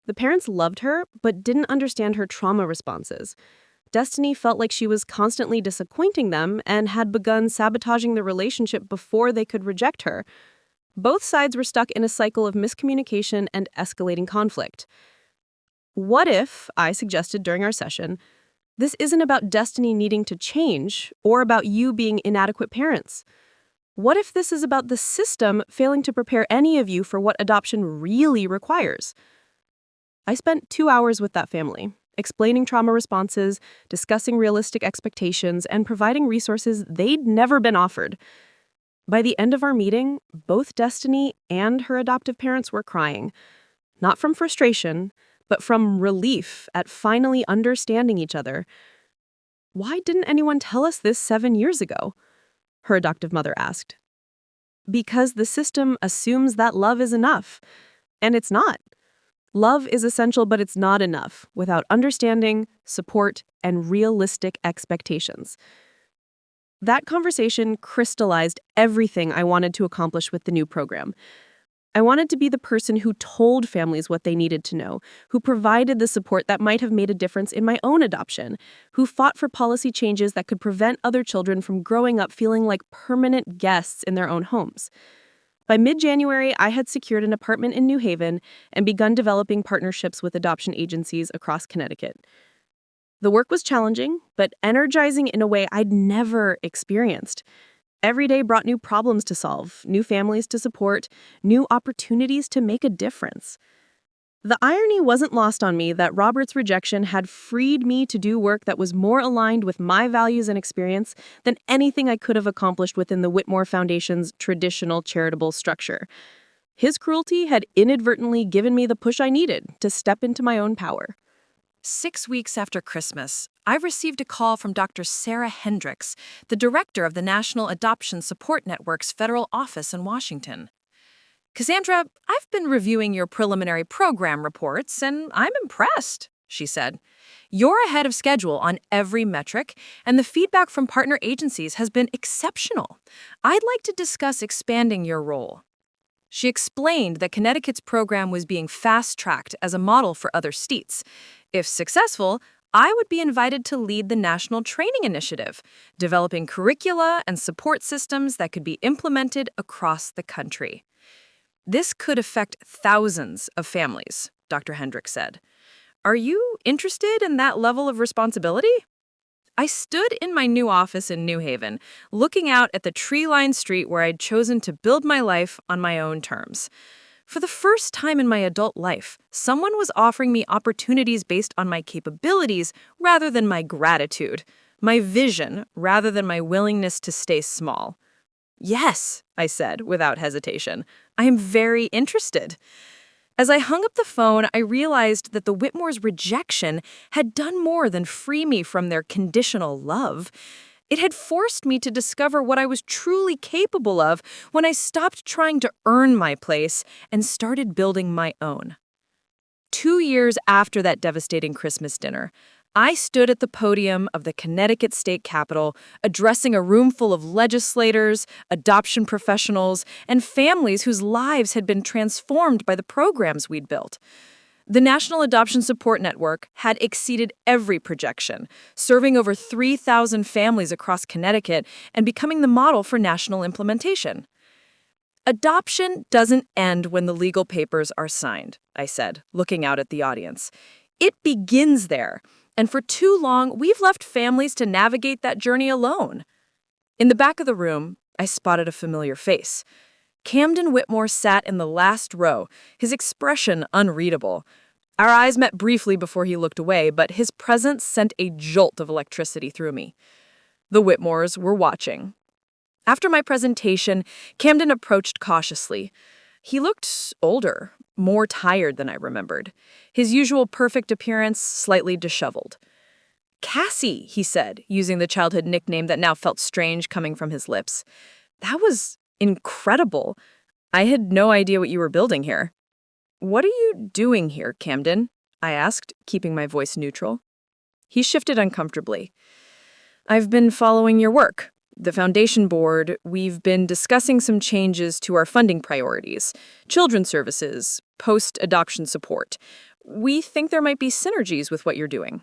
The parents loved her, but didn't understand her trauma responses. Destiny felt like she was constantly disappointing them and had begun sabotaging the relationship before they could reject her. Both sides were stuck in a cycle of miscommunication and escalating conflict. What if, I suggested during our session, this isn't about Destiny needing to change or about you being inadequate parents? What if this is about the system failing to prepare any of you for what adoption really requires? I spent 2 hours with that family, explaining trauma responses, discussing realistic expectations, and providing resources they'd never been offered. By the end of our meeting, both Destiny and her adoptive parents were crying, not from frustration, but from relief at finally understanding each other. "Why didn't anyone tell us this 7 years ago?" her adoptive mother asked. "Because the system assumes that love is enough, and it's not. Love is essential, but it's not enough without understanding, support, and realistic expectations." That conversation crystallized everything I wanted to accomplish with the new program. I wanted to be the person who told families what they needed to know, who provided the support that might have made a difference in my own adoption, who fought for policy changes that could prevent other children from growing up feeling like permanent guests in their own homes. By mid-January, I had secured an apartment in New Haven and begun developing partnerships with adoption agencies across Connecticut. The work was challenging, but energizing in a way I'd never experienced. Every day brought new problems to solve, new families to support, new opportunities to make a difference. The irony wasn't lost on me that Robert's rejection had freed me to do work that was more aligned with my values and experience than anything I could have accomplished within the Whitmore Foundation's traditional charitable structure. His cruelty had inadvertently given me the push I needed to step into my own power. 6 weeks after Christmas, I received a call from Dr. Sarah Hendricks, the director of the National Adoption Support Network's federal office in Washington. "Cassandra, I've been reviewing your preliminary program reports, and I'm impressed," she said. "You're ahead of schedule on every metric, and the feedback from partner agencies has been exceptional. I'd like to discuss expanding your role." She explained that Connecticut's program was being fast-tracked as a model for other states. If successful, I would be invited to lead the national training initiative, developing curricula and support systems that could be implemented across the country. "This could affect thousands of families," Dr. Hendricks said. "Are you interested in that level of responsibility?" I stood in my new office in New Haven, looking out at the tree-lined street where I'd chosen to build my life on my own terms. For the first time in my adult life, someone was offering me opportunities based on my capabilities rather than my gratitude, my vision rather than my willingness to stay small. "Yes," I said without hesitation. "I am very interested." As I hung up the phone, I realized that the Whitmore's rejection had done more than free me from their conditional love. It had forced me to discover what I was truly capable of when I stopped trying to earn my place and started building my own. 2 years after that devastating Christmas dinner, I stood at the podium of the Connecticut State Capitol, addressing a room full of legislators, adoption professionals, and families whose lives had been transformed by the programs we'd built. The National Adoption Support Network had exceeded every projection, serving over 3,000 families across Connecticut and becoming the model for national implementation. Adoption doesn't end when the legal papers are signed, I said, looking out at the audience. It begins there, and for too long, we've left families to navigate that journey alone. In the back of the room, I spotted a familiar face. Camden Whitmore sat in the last row, his expression unreadable. Our eyes met briefly before he looked away, but his presence sent a jolt of electricity through me. The Whitmores were watching. After my presentation, Camden approached cautiously. He looked older, more tired than I remembered. His usual perfect appearance slightly disheveled. "Cassie," he said, using the childhood nickname that now felt strange coming from his lips. "That was incredible. I had no idea what you were building here." "What are you doing here, Camden?" I asked, keeping my voice neutral. He shifted uncomfortably. "I've been following your work. The Foundation Board, we've been discussing some changes to our funding priorities, children's services, post-adoption support. We think there might be synergies with what you're doing."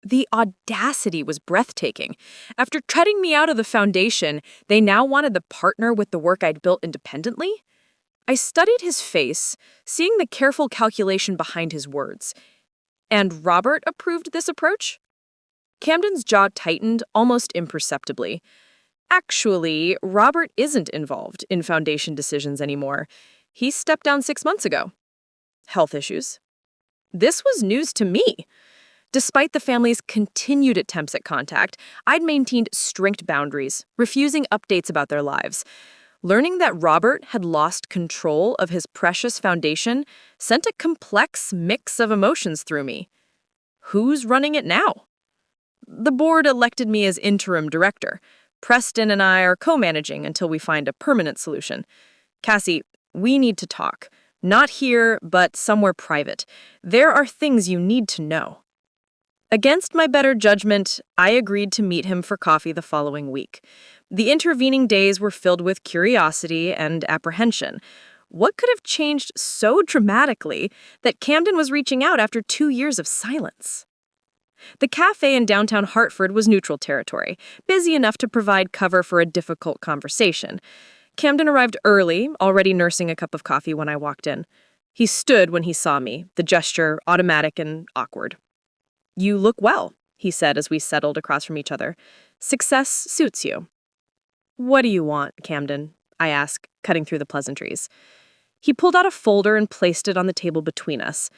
The audacity was breathtaking. After treading me out of the foundation, they now wanted to partner with the work I'd built independently? I studied his face, seeing the careful calculation behind his words. And Robert approved this approach? Camden's jaw tightened almost imperceptibly. Actually, Robert isn't involved in foundation decisions anymore. He stepped down 6 months ago. Health issues. This was news to me. Despite the family's continued attempts at contact, I'd maintained strict boundaries, refusing updates about their lives. Learning that Robert had lost control of his precious foundation sent a complex mix of emotions through me. Who's running it now? The board elected me as interim director. Preston and I are co-managing until we find a permanent solution. Cassie, we need to talk. Not here, but somewhere private. There are things you need to know. Against my better judgment, I agreed to meet him for coffee the following week. The intervening days were filled with curiosity and apprehension. What could have changed so dramatically that Camden was reaching out after 2 years of silence? The cafe in downtown Hartford was neutral territory, busy enough to provide cover for a difficult conversation. Camden arrived early, already nursing a cup of coffee when I walked in. He stood when he saw me, the gesture automatic and awkward. "You look well," he said as we settled across from each other. "Success suits you." "What do you want, Camden?" I asked, cutting through the pleasantries. He pulled out a folder and placed it on the table between us.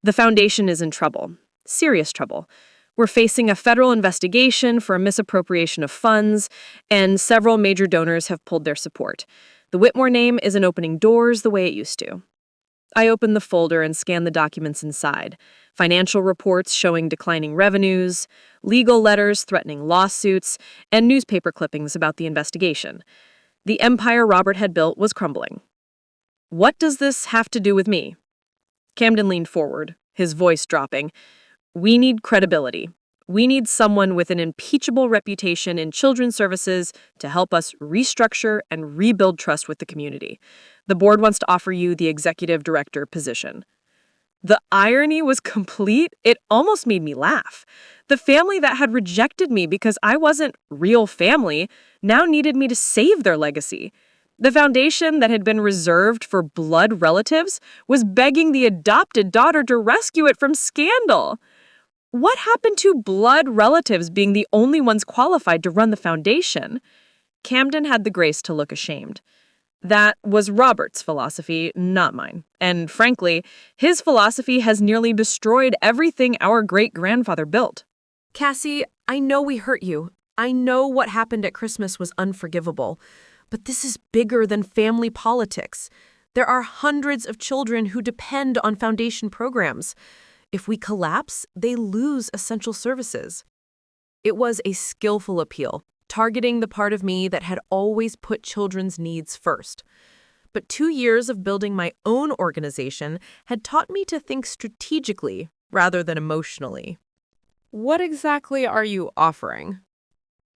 "The foundation is in trouble. Serious trouble. We're facing a federal investigation for a misappropriation of funds, and several major donors have pulled their support. The Whitmore name isn't opening doors the way it used to." I opened the folder and scanned the documents inside. Financial reports showing declining revenues, legal letters threatening lawsuits, and newspaper clippings about the investigation. The empire Robert had built was crumbling. "What does this have to do with me?" Camden leaned forward, his voice dropping. "We need credibility. We need someone with an impeachable reputation in children's services to help us restructure and rebuild trust with the community. The board wants to offer you the executive director position." The irony was complete. It almost made me laugh. The family that had rejected me because I wasn't real family now needed me to save their legacy. The foundation that had been reserved for blood relatives was begging the adopted daughter to rescue it from scandal. What happened to blood relatives being the only ones qualified to run the foundation? Camden had the grace to look ashamed. That was Robert's philosophy, not mine. And frankly, his philosophy has nearly destroyed everything our great-grandfather built. Cassie, I know we hurt you. I know what happened at Christmas was unforgivable. But this is bigger than family politics. There are hundreds of children who depend on foundation programs. If we collapse, they lose essential services. It was a skillful appeal, targeting the part of me that had always put children's needs first. But 2 years of building my own organization had taught me to think strategically rather than emotionally. What exactly are you offering?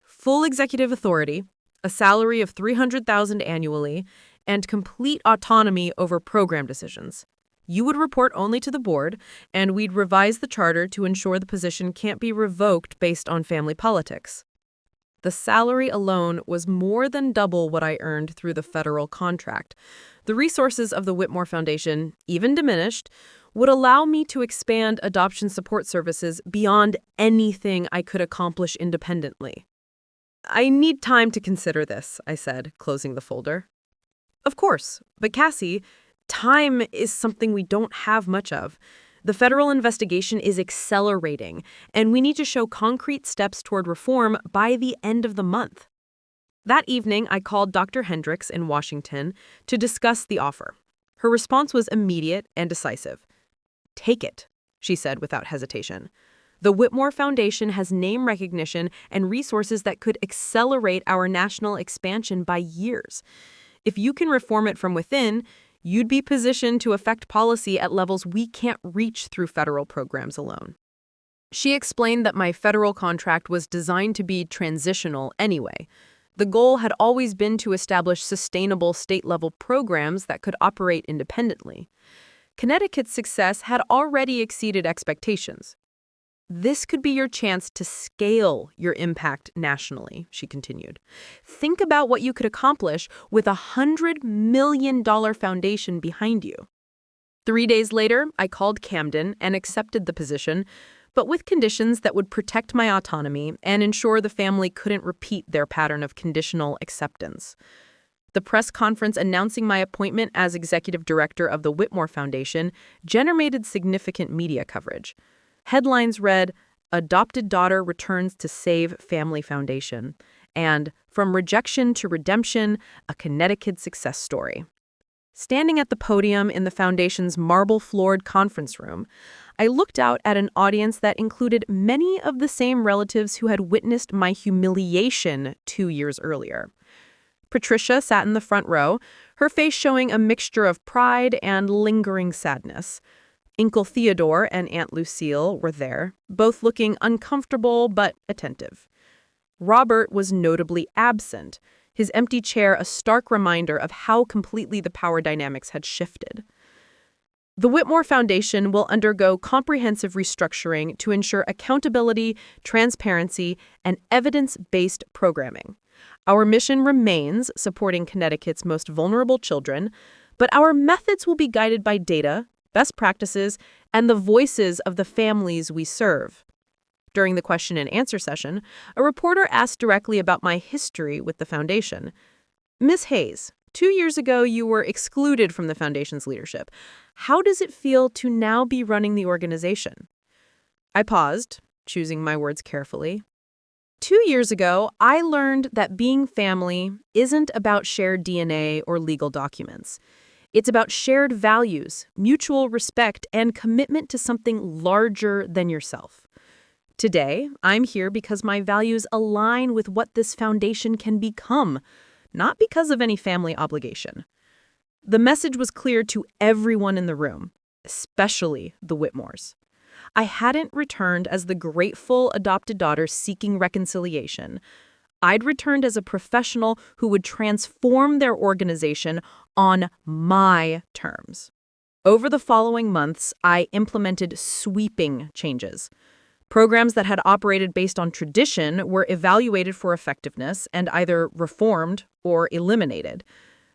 Full executive authority, a salary of $300,000 annually, and complete autonomy over program decisions. You would report only to the board, and we'd revise the charter to ensure the position can't be revoked based on family politics. The salary alone was more than double what I earned through the federal contract. The resources of the Whitmore Foundation, even diminished, would allow me to expand adoption support services beyond anything I could accomplish independently. I need time to consider this, I said, closing the folder. Of course, but Cassie, time is something we don't have much of. The federal investigation is accelerating, and we need to show concrete steps toward reform by the end of the month. That evening, I called Dr. Hendricks in Washington to discuss the offer. Her response was immediate and decisive. "Take it," she said without hesitation. The Whitmore Foundation has name recognition and resources that could accelerate our national expansion by years. If you can reform it from within, you'd be positioned to affect policy at levels we can't reach through federal programs alone. She explained that my federal contract was designed to be transitional anyway. The goal had always been to establish sustainable state-level programs that could operate independently. Connecticut's success had already exceeded expectations. This could be your chance to scale your impact nationally, she continued. Think about what you could accomplish with a $100 million foundation behind you. 3 days later, I called Camden and accepted the position, but with conditions that would protect my autonomy and ensure the family couldn't repeat their pattern of conditional acceptance. The press conference announcing my appointment as executive director of the Whitmore Foundation generated significant media coverage. Headlines read, "Adopted Daughter Returns to Save Family Foundation," and "From Rejection to Redemption, a Connecticut Success Story." Standing at the podium in the Foundation's marble-floored conference room, I looked out at an audience that included many of the same relatives who had witnessed my humiliation 2 years earlier. Patricia sat in the front row, her face showing a mixture of pride and lingering sadness. Uncle Theodore and Aunt Lucille were there, both looking uncomfortable but attentive. Robert was notably absent, his empty chair a stark reminder of how completely the power dynamics had shifted. The Whitmore Foundation will undergo comprehensive restructuring to ensure accountability, transparency, and evidence-based programming. Our mission remains supporting Connecticut's most vulnerable children, but our methods will be guided by data, best practices, and the voices of the families we serve. During the question and answer session, a reporter asked directly about my history with the foundation. "Ms. Hayes, 2 years ago you were excluded from the foundation's leadership. How does it feel to now be running the organization?" I paused, choosing my words carefully. 2 years ago, I learned that being family isn't about shared DNA or legal documents. It's about shared values, mutual respect, and commitment to something larger than yourself. Today, I'm here because my values align with what this foundation can become, not because of any family obligation. The message was clear to everyone in the room, especially the Whitmores. I hadn't returned as the grateful adopted daughter seeking reconciliation. I'd returned as a professional who would transform their organization on my terms. Over the following months, I implemented sweeping changes. Programs that had operated based on tradition were evaluated for effectiveness and either reformed or eliminated.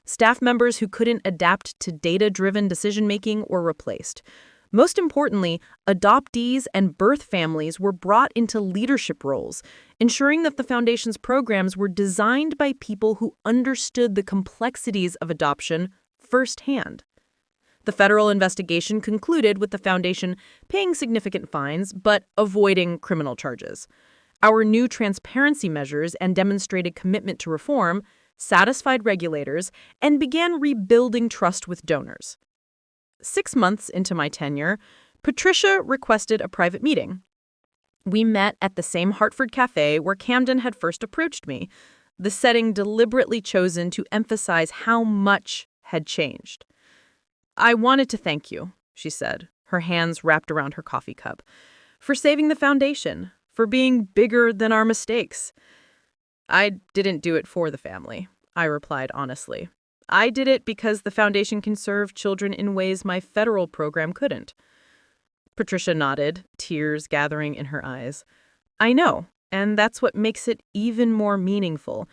Staff members who couldn't adapt to data-driven decision-making were replaced. Most importantly, adoptees and birth families were brought into leadership roles, ensuring that the Foundation's programs were designed by people who understood the complexities of adoption firsthand. The federal investigation concluded with the Foundation paying significant fines but avoiding criminal charges. Our new transparency measures and demonstrated commitment to reform satisfied regulators and began rebuilding trust with donors. 6 months into my tenure, Patricia requested a private meeting. We met at the same Hartford cafe where Camden had first approached me, the setting deliberately chosen to emphasize how much had changed. "I wanted to thank you," she said, her hands wrapped around her coffee cup, "for saving the foundation, for being bigger than our mistakes." "I didn't do it for the family," I replied honestly. I did it because the foundation can serve children in ways my federal program couldn't. Patricia nodded, tears gathering in her eyes. I know, and that's what makes it even more meaningful.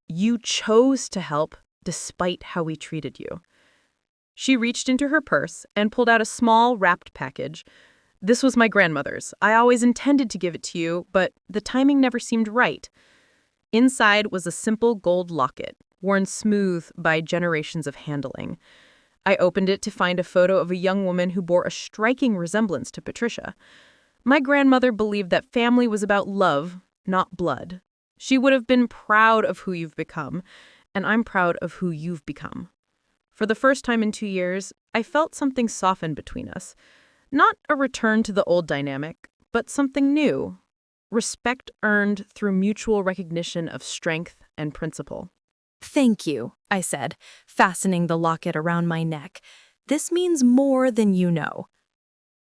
You chose to help despite how we treated you. She reached into her purse and pulled out a small wrapped package. This was my grandmother's. I always intended to give it to you, but the timing never seemed right. Inside was a simple gold locket, worn smooth by generations of handling. I opened it to find a photo of a young woman who bore a striking resemblance to Patricia. My grandmother believed that family was about love, not blood. She would have been proud of who you've become, and I'm proud of who you've become. For the first time in 2 years, I felt something soften between us. Not a return to the old dynamic, but something new. Respect earned through mutual recognition of strength and principle. Thank you, I said, fastening the locket around my neck. This means more than you know.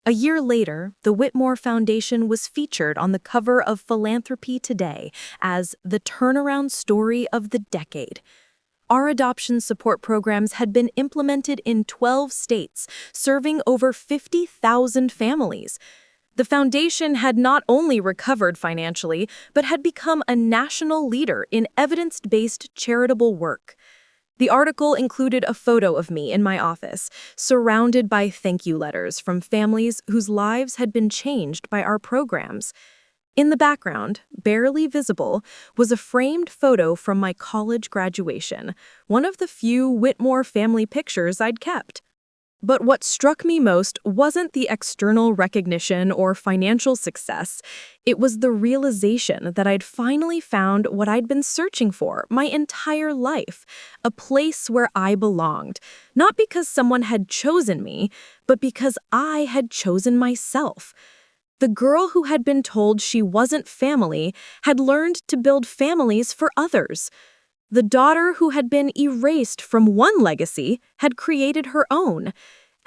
A year later, the Whitmore Foundation was featured on the cover of Philanthropy Today as the turnaround story of the decade. Our adoption support programs had been implemented in 12 states, serving over 50,000 families. The foundation had not only recovered financially, but had become a national leader in evidence-based charitable work. The article included a photo of me in my office, surrounded by thank you letters from families whose lives had been changed by our programs. In the background, barely visible, was a framed photo from my college graduation, one of the few Whitmore family pictures I'd kept. But what struck me most wasn't the external recognition or financial success. It was the realization that I'd finally found what I'd been searching for my entire life, a place where I belonged, not because someone had chosen me, but because I had chosen myself. The girl who had been told she wasn't family had learned to build families for others. The daughter who had been erased from one legacy had created her own,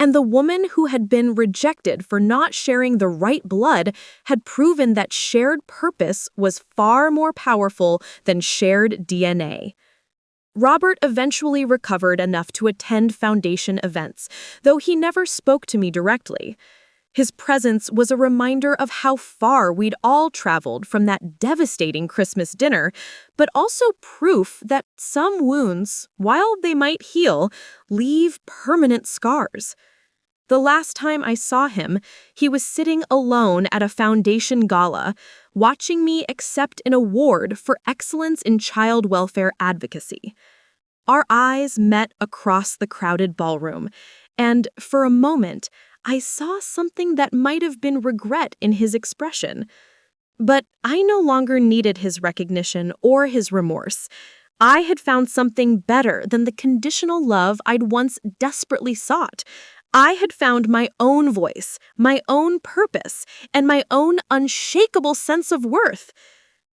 and the woman who had been rejected for not sharing the right blood had proven that shared purpose was far more powerful than shared DNA. Robert eventually recovered enough to attend foundation events, though he never spoke to me directly. His presence was a reminder of how far we'd all traveled from that devastating Christmas dinner, but also proof that some wounds, while they might heal, leave permanent scars. The last time I saw him, he was sitting alone at a foundation gala, watching me accept an award for excellence in child welfare advocacy. Our eyes met across the crowded ballroom, and for a moment, I saw something that might have been regret in his expression. But I no longer needed his recognition or his remorse. I had found something better than the conditional love I'd once desperately sought. I had found my own voice, my own purpose, and my own unshakable sense of worth.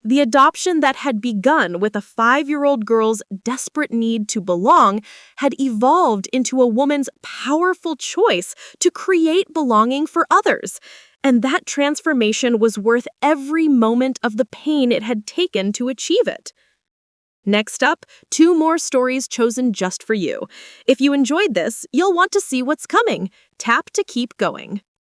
The adoption that had begun with a 5-year-old girl's desperate need to belong had evolved into a woman's powerful choice to create belonging for others. And that transformation was worth every moment of the pain it had taken to achieve it. Next up, 2 more stories chosen just for you. If you enjoyed this, you'll want to see what's coming. Tap to keep going.